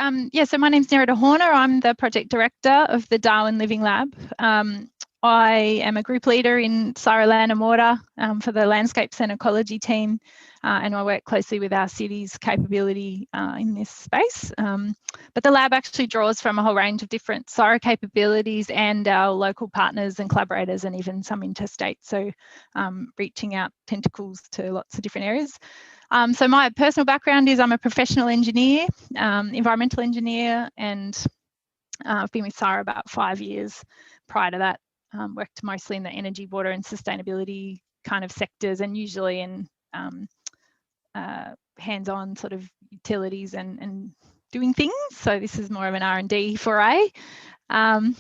So my name's Nerida Horner. I'm the project director of the Darwin Living Lab. I am a group leader in Surrey Land and Water for the Landscapes and Ecology team, and I work closely with our city's capability in this space. But the lab actually draws from a whole range of different Surrey capabilities and our local partners and collaborators, and even some interstate, so reaching out tentacles to lots of different areas. So my personal background is I'm a professional engineer, environmental engineer, and I've been with Surrey about 5 years. Prior to that, worked mostly in the energy, water and sustainability kind of sectors, and usually in hands-on sort of utilities and doing things. So this is more of an R&D foray. But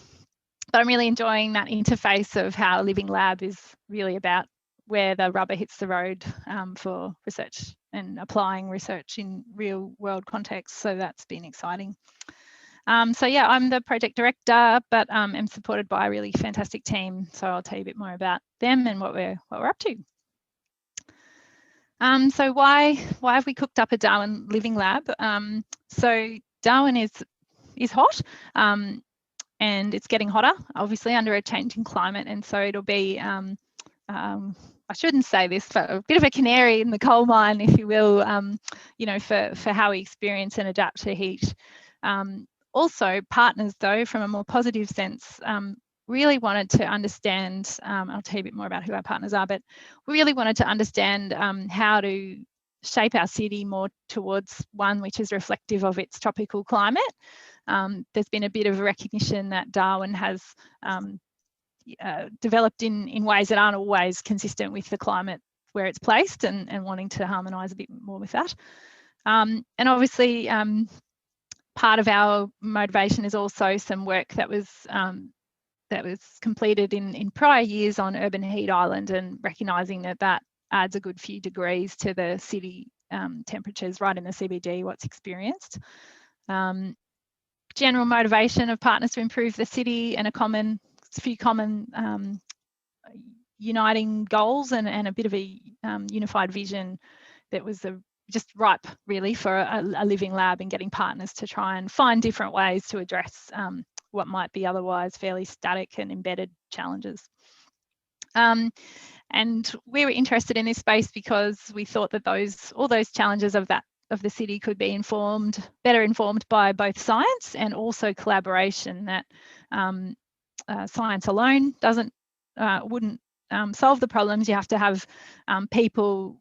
I'm really enjoying that interface of how Living Lab is really about where the rubber hits the road for research and applying research in real world contexts. So that's been exciting. So yeah, I'm the project director, but am supported by a really fantastic team. So I'll tell you a bit more about them and what we're up to. So why have we cooked up a Darwin Living Lab? So Darwin is hot, and it's getting hotter, obviously, under a changing climate, and so it'll be I shouldn't say this, but a bit of a canary in the coal mine, if you will, you know, for how we experience and adapt to heat. Also, partners, though, from a more positive sense, really wanted to understand, I'll tell you a bit more about who our partners are, but we really wanted to understand how to shape our city more towards one which is reflective of its tropical climate. There's been a bit of recognition that Darwin has developed in ways that aren't always consistent with the climate where it's placed, and wanting to harmonise a bit more with that. And obviously, part of our motivation is also some work that was completed in prior years on urban heat island, and recognising that adds a good few degrees to the city temperatures right in the CBD, what's experienced. General motivation of partners to improve the city, and a few common uniting goals, and a bit of a unified vision that was just ripe really for a living lab, and getting partners to try and find different ways to address what might be otherwise fairly static and embedded challenges. And we were interested in this space because we thought that all those challenges of the city could be better informed by both science and also collaboration, that science alone wouldn't solve the problems. You have to have people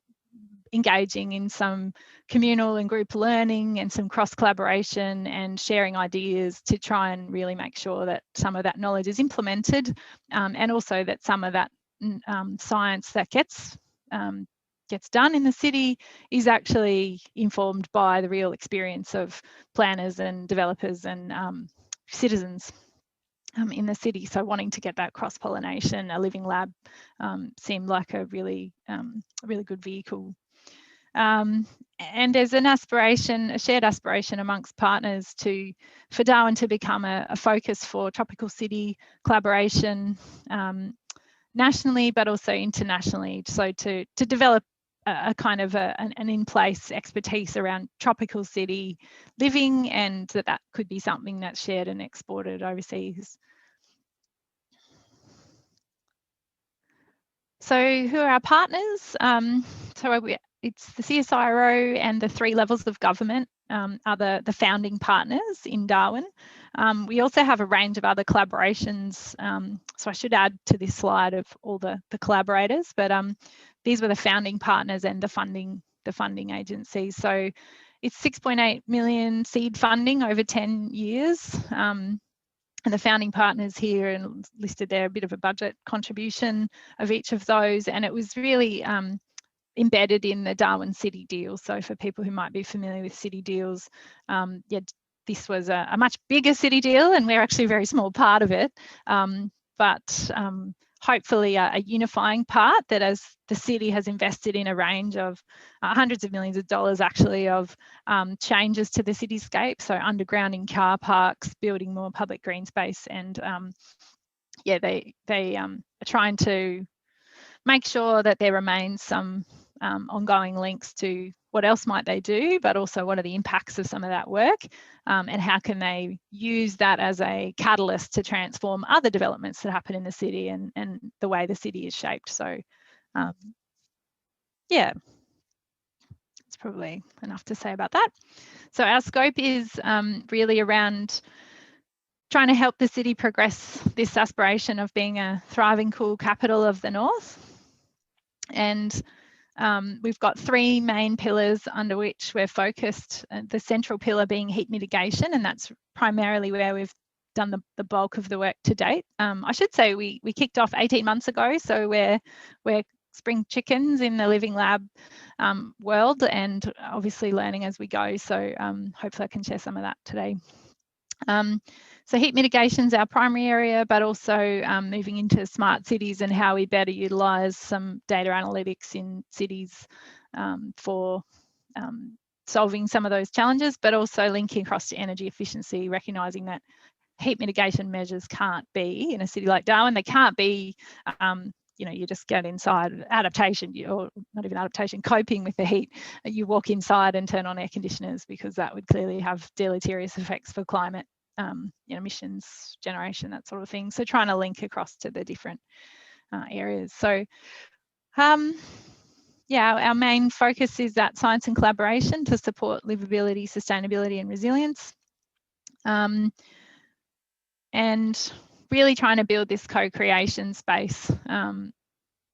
engaging in some communal and group learning and some cross collaboration and sharing ideas to try and really make sure that some of that knowledge is implemented, and also that some of that science that gets done in the city is actually informed by the real experience of planners and developers and citizens in the city. So wanting to get that cross-pollination, a living lab seemed like a really good vehicle. And there's a shared aspiration amongst partners for Darwin to become a focus for tropical city collaboration nationally, but also internationally. So to develop a kind of an in-place expertise around tropical city living, and that could be something that's shared and exported overseas. So who are our partners? It's the CSIRO and the 3 levels of government are the founding partners in Darwin. We also have a range of other collaborations. So I should add to this slide of all the collaborators, but these were the founding partners and the funding agencies. So it's 6.8 million seed funding over 10 years. And the founding partners here and listed there, a bit of a budget contribution of each of those. And it was really embedded in the Darwin City Deal. So for people who might be familiar with city deals, this was a much bigger city deal, and we're actually a very small part of it. But hopefully a unifying part, that as the city has invested in a range of hundreds of millions of dollars actually of changes to the cityscape, so undergrounding car parks, building more public green space, and they are trying to make sure that there remains some ongoing links to what else might they do, but also what are the impacts of some of that work, and how can they use that as a catalyst to transform other developments that happen in the city and the way the city is shaped. So yeah, that's probably enough to say about that. So our scope is really around trying to help the city progress this aspiration of being a thriving, cool capital of the North. And we've got three main pillars under which we're focused, the central pillar being heat mitigation, and that's primarily where we've done the bulk of the work to date. I should say we kicked off 18 months ago, so we're spring chickens in the Living Lab world, and obviously learning as we go. So hopefully I can share some of that today. So heat mitigation is our primary area, but also moving into smart cities and how we better utilise some data analytics in cities for solving some of those challenges, but also linking across to energy efficiency, recognising that heat mitigation measures can't be, in a city like Darwin, they can't be, you know, you just get inside, adaptation, or not even adaptation, coping with the heat. You walk inside and turn on air conditioners, because that would clearly have deleterious effects for climate, you know, emissions generation, that sort of thing. So trying to link across to the different areas. So yeah, our main focus is that science and collaboration to support livability, sustainability and resilience. And really trying to build this co-creation space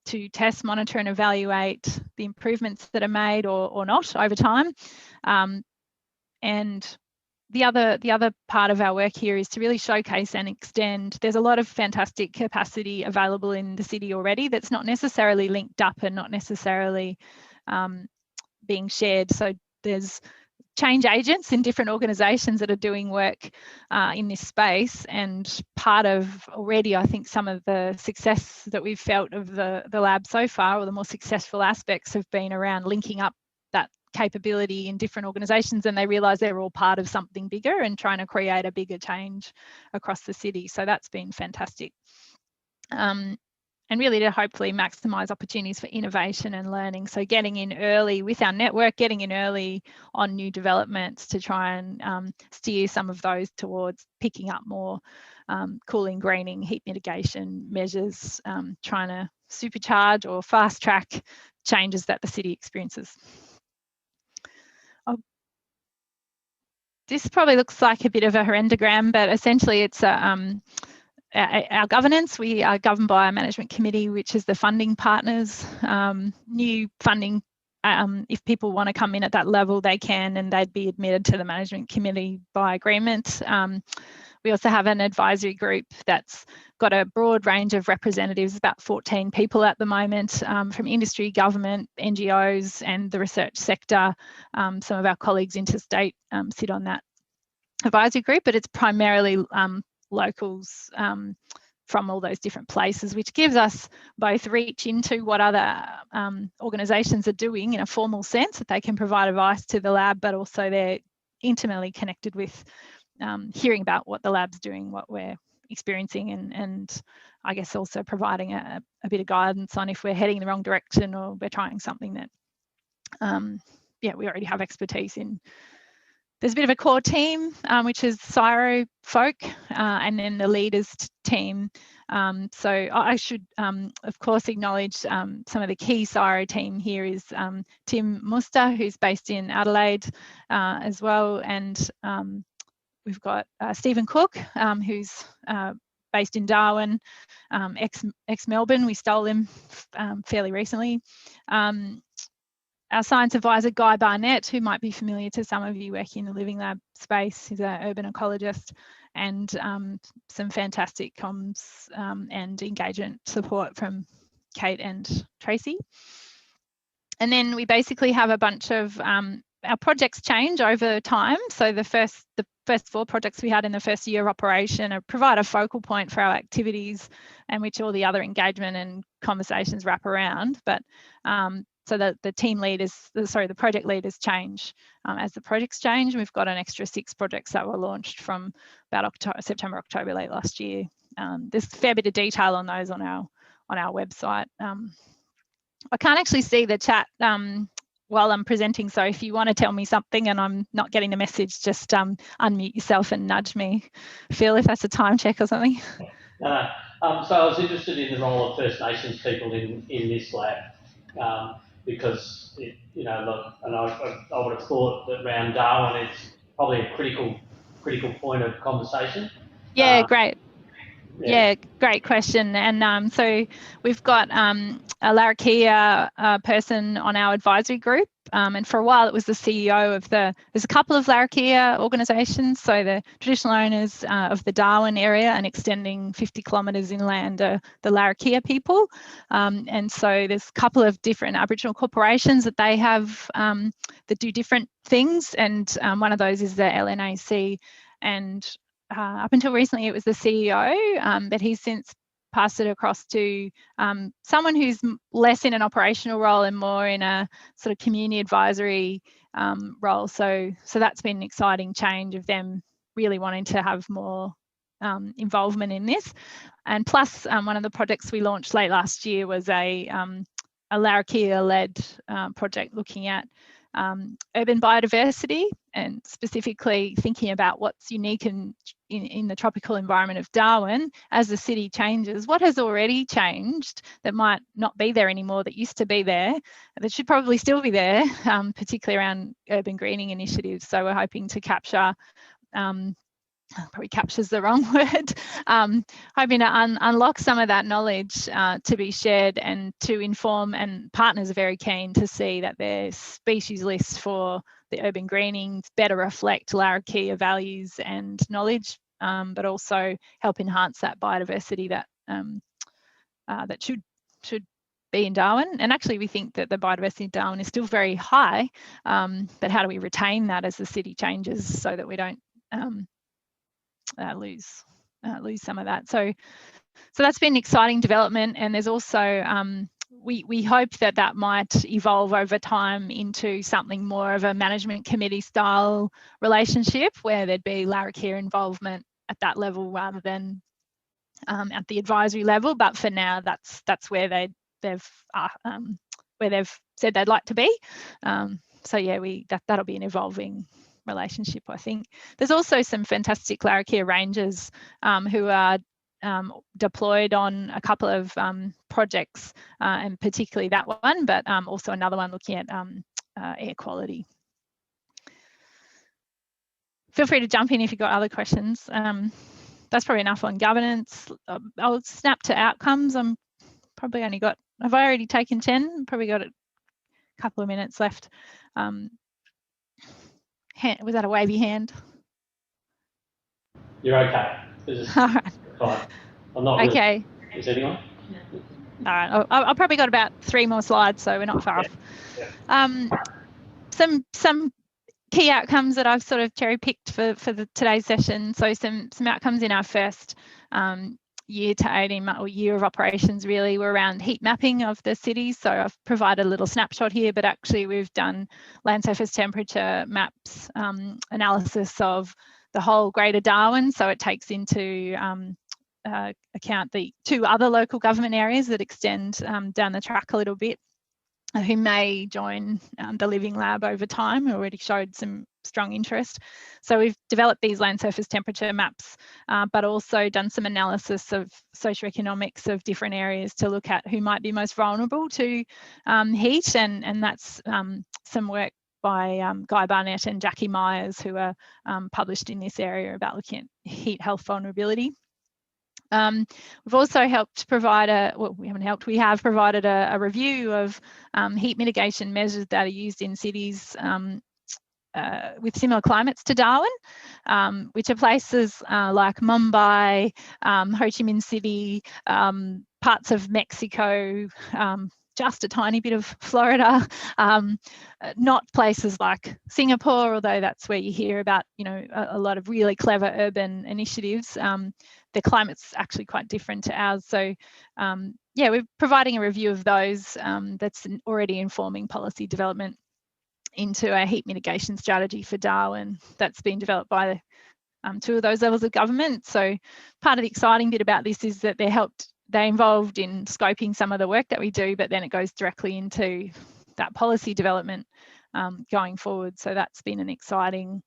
to test, monitor and evaluate the improvements that are made or not over time. And the other part of our work here is to really showcase and extend. There's a lot of fantastic capacity available in the city already that's not necessarily linked up and not necessarily being shared. So there's change agents in different organisations that are doing work in this space, and part of already, I think, some of the success that we've felt of the lab so far, or the more successful aspects, have been around linking up that capability in different organisations, and they realise they're all part of something bigger and trying to create a bigger change across the city. So that's been fantastic. And really to hopefully maximise opportunities for innovation and learning. So getting in early with our network, getting in early on new developments to try and steer some of those towards picking up more cooling, greening, heat mitigation measures, trying to supercharge or fast track changes that the city experiences. This probably looks like a bit of a horrendogram, but essentially it's our governance. We are governed by a management committee, which is the funding partners. New funding, if people want to come in at that level, they can, and they'd be admitted to the management committee by agreement. We also have an advisory group that's got a broad range of representatives, about 14 people at the moment, from industry, government, NGOs and the research sector. Some of our colleagues interstate sit on that advisory group, but it's primarily locals from all those different places, which gives us both reach into what other organisations are doing in a formal sense, that they can provide advice to the lab, but also they're intimately connected with hearing about what the lab's doing, what we're experiencing, and I guess also providing a bit of guidance on if we're heading in the wrong direction or we're trying something that yeah, we already have expertise in. There's a bit of a core team, which is CSIRO folk, and then the leaders team. So I should, of course, acknowledge some of the key CSIRO team here is Tim Muster, who's based in Adelaide as well. And we've got Stephen Cook, who's based in Darwin, ex-Melbourne. We stole him fairly recently. Our science advisor, Guy Barnett, who might be familiar to some of you working in the Living Lab space, he's an urban ecologist, and some fantastic comms and engagement support from Kate and Tracy. And then we basically have a bunch of, our projects change over time. So the first 4 projects we had in the first year of operation provide a focal point for our activities, and which all the other engagement and conversations wrap around. But so that the team leaders, the project leaders change as the projects change. We've got an extra 6 projects that were launched from about September, October late last year. There's a fair bit of detail on those on our website. I can't actually see the chat while I'm presenting. So if you want to tell me something and I'm not getting the message, just unmute yourself and nudge me. Phil, if that's a time check or something. No. So I was interested in the role of First Nations people in this lab, because and I would have thought that around Darwin it's probably a critical point of conversation. Yeah, great. Yeah, great question. And so we've got a Larrakia person on our advisory group. And for a while it was the CEO of there's a couple of Larrakia organisations. So the traditional owners of the Darwin area and extending 50 kilometres inland are the Larrakia people. And so there's a couple of different Aboriginal corporations that they have that do different things. And one of those is the LNAC. And up until recently, it was the CEO, but he's since passed it across to someone who's less in an operational role and more in a sort of community advisory role. So that's been an exciting change of them really wanting to have more involvement in this. And plus, one of the projects we launched late last year was a Larrakia-led project looking at urban biodiversity, and specifically thinking about what's unique in the tropical environment of Darwin as the city changes. What has already changed that might not be there anymore, that used to be there, that should probably still be there, particularly around urban greening initiatives. So we're hoping to capture, probably captures the wrong word, hoping to unlock some of that knowledge to be shared and to inform, and partners are very keen to see that their species lists for the urban greening better reflect Larrakia values and knowledge, but also help enhance that biodiversity that that should be in Darwin. And actually we think that the biodiversity in Darwin is still very high, but how do we retain that as the city changes so that we don't lose some of that. So that's been an exciting development. And there's also we hope that might evolve over time into something more of a management committee style relationship, where there'd be Larrakia involvement at that level rather than at the advisory level. But for now, that's where they've said they'd like to be. So yeah, that'll be an evolving relationship, I think. There's also some fantastic Larrakia rangers who are deployed on a couple of projects, and particularly that one, but also another one looking at air quality. Feel free to jump in if you've got other questions. That's probably enough on governance. I'll snap to outcomes. I've already taken 10? Probably got a couple of minutes left. Was that a wavy hand? You're okay. All right. Fine. I'm not really. Okay. Is anyone? All right. I've probably got about 3 more slides, so we're not far off. Yeah. Some key outcomes that I've sort of cherry picked for today's session. So some outcomes in our first year to 18 month or year of operations really were around heat mapping of the city. So I've provided a little snapshot here, but actually we've done land surface temperature maps, analysis of the whole Greater Darwin. So it takes into account the 2 other local government areas that extend down the track a little bit, who may join the Living Lab over time. Already showed some strong interest. So we've developed these land surface temperature maps, but also done some analysis of socioeconomics of different areas to look at who might be most vulnerable to heat, and that's some work by Guy Barnett and Jackie Myers, who are published in this area about looking at heat health vulnerability. We've also helped provide we have provided a review of heat mitigation measures that are used in cities with similar climates to Darwin, which are places like Mumbai, Ho Chi Minh City, parts of Mexico, just a tiny bit of Florida, not places like Singapore, although that's where you hear about, a lot of really clever urban initiatives. The climate's actually quite different to ours. So yeah, we're providing a review of those that's already informing policy development into a heat mitigation strategy for Darwin that's been developed by 2 of those levels of government. So part of the exciting bit about this is that they're involved in scoping some of the work that we do, but then it goes directly into that policy development going forward. So that's been an exciting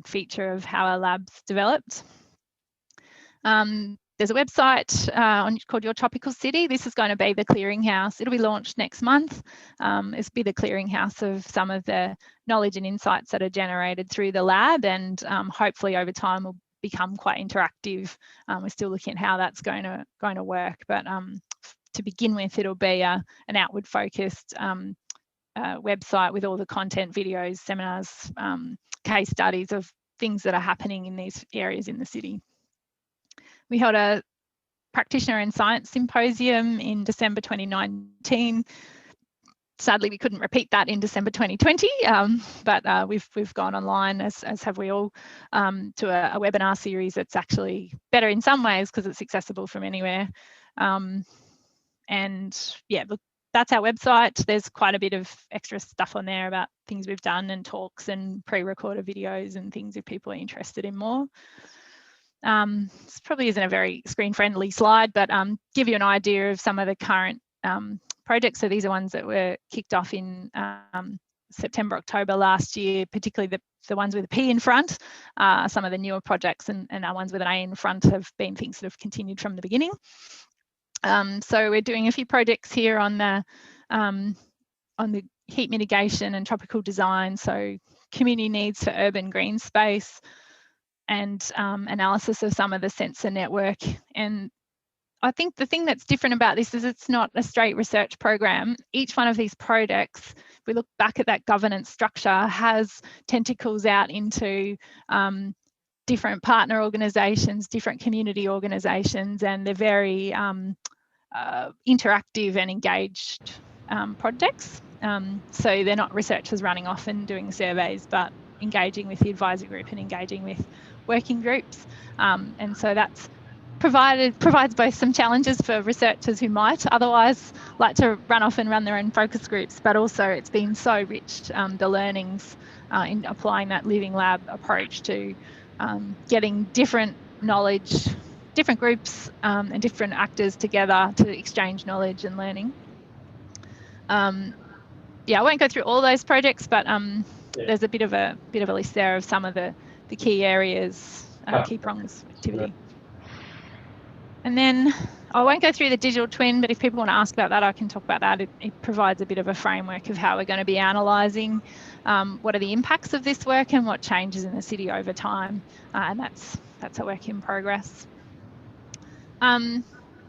feature of how our lab's developed. There's a website called Your Tropical City. This is going to be the clearinghouse. It'll be launched next month. It's be the clearinghouse of some of the knowledge and insights that are generated through the lab, and hopefully over time will become quite interactive. We're still looking at how that's going to work, but to begin with, it'll be an outward focused website with all the content, videos, seminars, case studies of things that are happening in these areas in the city. We held a practitioner and science symposium in December 2019. Sadly, we couldn't repeat that in December 2020, but we've gone online, as have we all, to a webinar series that's actually better in some ways because it's accessible from anywhere. And yeah, look, that's our website. There's quite a bit of extra stuff on there about things we've done and talks and pre-recorded videos and things if people are interested in more. This probably isn't a very screen-friendly slide, but give you an idea of some of the current projects. So these are ones that were kicked off in September, October last year, particularly the ones with a P in front. Some of the newer projects and our ones with an A in front have been things that have continued from the beginning. So we're doing a few projects here on the heat mitigation and tropical design, so community needs for urban green space, and analysis of some of the sensor network. And I think the thing that's different about this is it's not a straight research program. Each one of these projects, if we look back at that governance structure, has tentacles out into different partner organisations, different community organisations, and they're very interactive and engaged projects. So they're not researchers running off and doing surveys, but engaging with the advisory group and engaging with working groups. And so that's provides both some challenges for researchers who might otherwise like to run off and run their own focus groups, but also it's been so rich, the learnings in applying that Living Lab approach to getting different knowledge, different groups and different actors together to exchange knowledge and learning. Yeah, I won't go through all those projects, but there's a bit of a list there of some of the key areas, key prongs of activity. And then I won't go through the digital twin, but if people want to ask about that, I can talk about that. It provides a bit of a framework of how we're going to be analysing what are the impacts of this work and what changes in the city over time, and that's a work in progress. I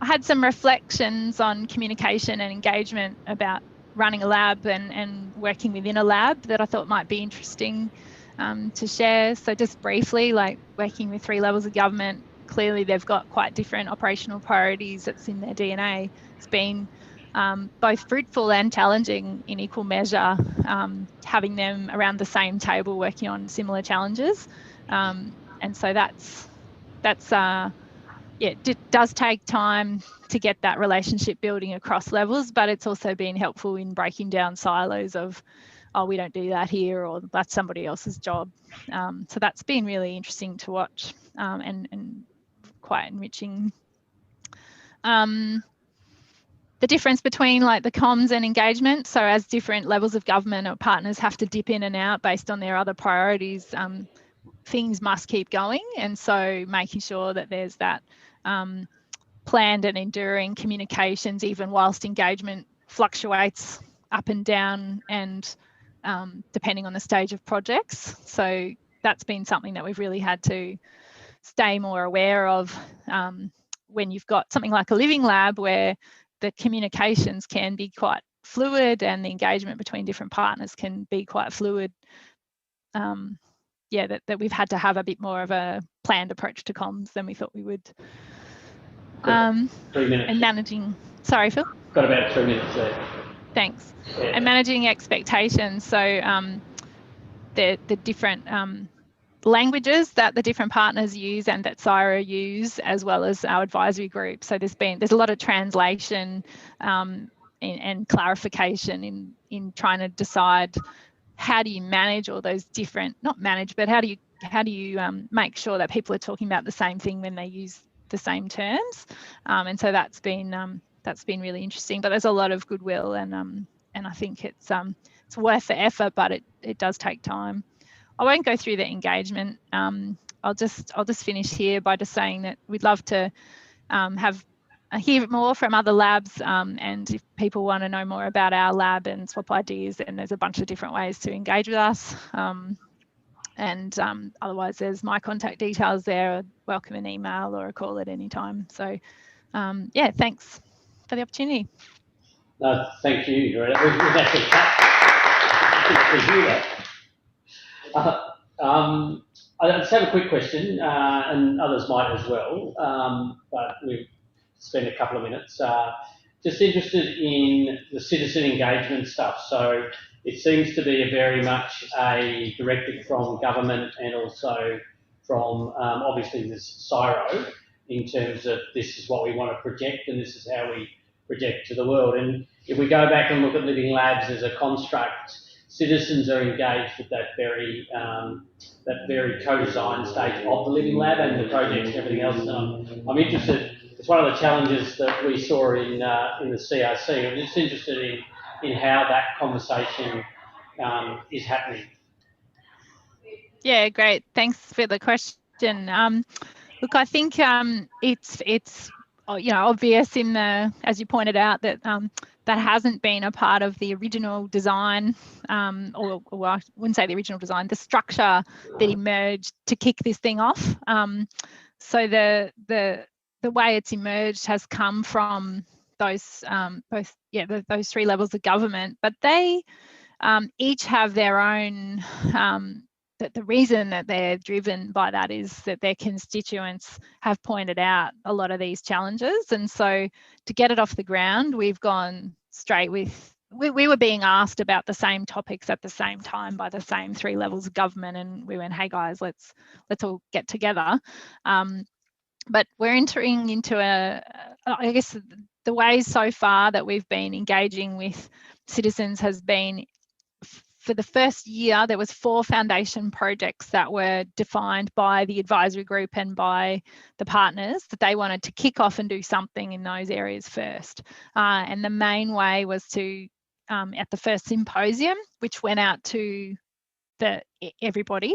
had some reflections on communication and engagement about running a lab and working within a lab that I thought might be interesting to share. So just briefly, like working with 3 levels of government, clearly they've got quite different operational priorities. That's in their DNA. It's been both fruitful and challenging in equal measure, having them around the same table working on similar challenges. And so that's yeah, it does take time to get that relationship building across levels, but it's also been helpful in breaking down silos of, oh, we don't do that here, or that's somebody else's job. So that's been really interesting to watch and quite enriching. The difference between like the comms and engagement. So as different levels of government or partners have to dip in and out based on their other priorities, things must keep going. And so making sure that there's that planned and enduring communications, even whilst engagement fluctuates up and down and depending on the stage of projects. So that's been something that we've really had to stay more aware of when you've got something like a Living Lab where the communications can be quite fluid and the engagement between different partners can be quite fluid. Yeah, that we've had to have a bit more of a planned approach to comms than we thought we would. 3 minutes. And managing, sorry, Phil? Got about 3 minutes there. Thanks. Yeah. And managing expectations. So the different languages that the different partners use and that CSIRO use, as well as our advisory group. So there's a lot of translation and clarification in trying to decide how do you manage all those different, not manage, but how do you make sure that people are talking about the same thing when they use the same terms, and so that's been really interesting. But there's a lot of goodwill and I think it's worth the effort, but it does take time. I won't go through the engagement. I'll just finish here by just saying that we'd love to hear more from other labs, and if people want to know more about our lab and swap ideas, then there's a bunch of different ways to engage with us. Otherwise, there's my contact details there. I'd welcome an email or a call at any time. So yeah, thanks for the opportunity. No, thank you, Doretta. We've actually hear that. I just have a quick question, and others might as well, but we've spent a couple of minutes. Just interested in the citizen engagement stuff. So it seems to be very much a directive from government and also from obviously this CSIRO in terms of this is what we want to project and this is how we project to the world. And if we go back and look at Living Labs as a construct, citizens are engaged with that very co-design stage of the Living Lab and the projects and everything else. I'm interested. It's one of the challenges that we saw in the CRC. I'm just interested in how that conversation is happening. Yeah, great. Thanks for the question. Look, I think it's obvious in the, as you pointed out, that that hasn't been a part of the original design, or I wouldn't say the original design, the structure that emerged to kick this thing off. So the way it's emerged has come from those those three levels of government, but they each have their own. The reason that they're driven by that is that their constituents have pointed out a lot of these challenges, and so to get it off the ground, we've gone straight with. We were being asked about the same topics at the same time by the same three levels of government, and we went, "Hey guys, let's all get together." But we're entering into I guess the ways so far that we've been engaging with citizens has been, for the first year, there was 4 foundation projects that were defined by the advisory group and by the partners that they wanted to kick off and do something in those areas first. And the main way was to, at the first symposium, which went out to everybody.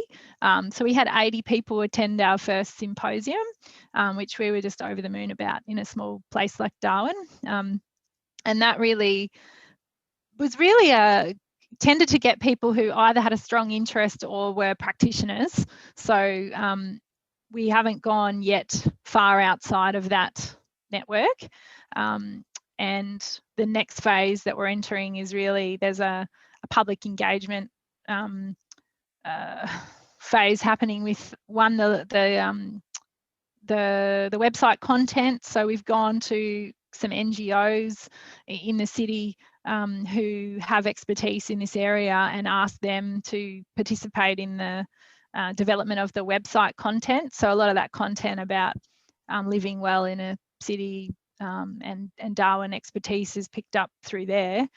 So we had 80 people attend our first symposium, which we were just over the moon about in a small place like Darwin. And that really was tended to get people who either had a strong interest or were practitioners. So we haven't gone yet far outside of that network. And the next phase that we're entering is really, there's a public engagement phase happening with the website content. So we've gone to some NGOs in the city who have expertise in this area and asked them to participate in the development of the website content. So a lot of that content about living well in a city and Darwin expertise is picked up through there.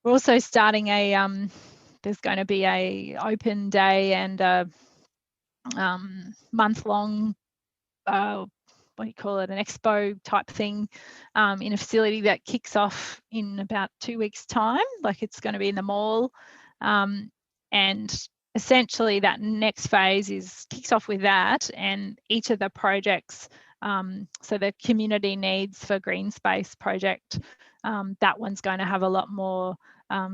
We're also starting there's going to be a open day and a month-long what do you call it, an expo type thing in a facility that kicks off in about 2 weeks' time. Like, it's going to be in the mall. And essentially that next phase kicks off with that, and each of the projects, so the community needs for green space project, that one's going to have a lot more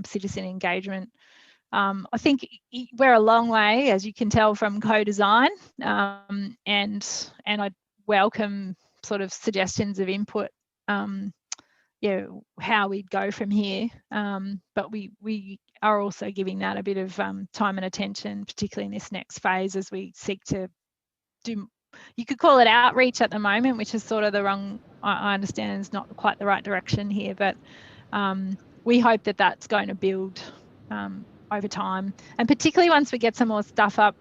citizen engagement. I think we're a long way, as you can tell from co-design, and I welcome sort of suggestions of input, how we'd go from here. But we are also giving that a bit of time and attention, particularly in this next phase, as we seek to do, you could call it outreach at the moment, which is sort of the wrong, I understand is not quite the right direction here, but we hope that that's going to build over time, and particularly once we get some more stuff up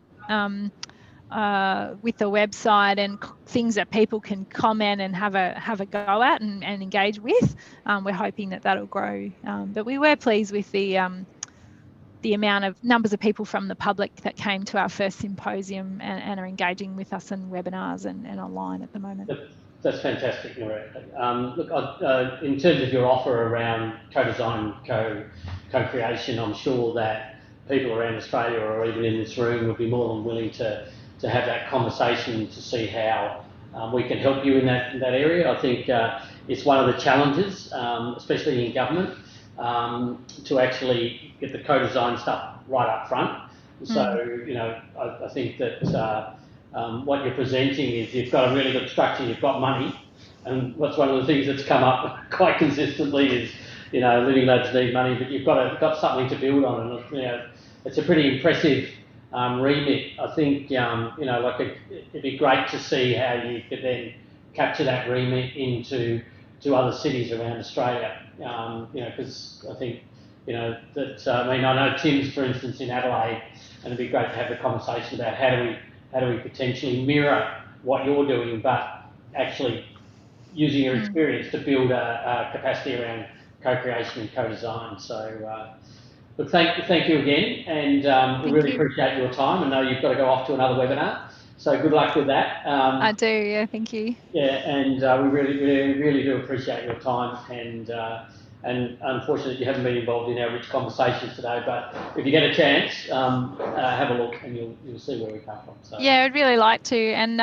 with the website and things that people can comment and have a go at and engage with. We're hoping that that'll grow. But we were pleased with the amount of numbers of people from the public that came to our first symposium and are engaging with us in webinars and online at the moment. That's fantastic, Nora. Look, in terms of your offer around co-design, co-creation, I'm sure that people around Australia or even in this room would be more than willing to have that conversation to see how we can help you in that area. I think it's one of the challenges, especially in government, to actually get the co-design stuff right up front. So, you know, I think that what you're presenting is you've got a really good structure, you've got money, and what's one of the things that's come up quite consistently is, you know, Living Labs need money, but you've got something to build on, and you know, it's a pretty impressive remit. I think, you know, like it'd be great to see how you could then capture that remit into other cities around Australia. You know, because I think, you know, that I mean, I know Tim's, for instance, in Adelaide, and it'd be great to have a conversation about how do we potentially mirror what you're doing, but actually using your experience to build a capacity around co-creation and co-design. So, look, thank you again, and we really appreciate your time. I know you've got to go off to another webinar, so good luck with that. I do, yeah, thank you. Yeah, and we really do appreciate your time, and unfortunately you haven't been involved in our rich conversations today, but if you get a chance, have a look and you'll see where we come from. So. Yeah, I'd really like to, and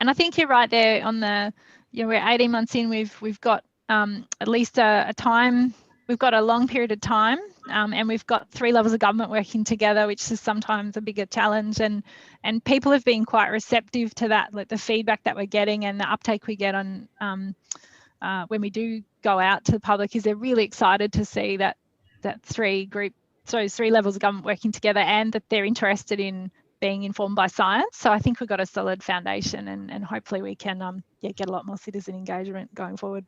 I think you're right there on the, you know, we're 18 months in, we've got at least a time, we've got a long period of time, and we've got 3 levels of government working together, which is sometimes a bigger challenge, and people have been quite receptive to that, like the feedback that we're getting and the uptake we get on when we do go out to the public is they're really excited to see that 3 levels of government working together, and that they're interested in being informed by science. So I think we've got a solid foundation, and hopefully we can get a lot more citizen engagement going forward.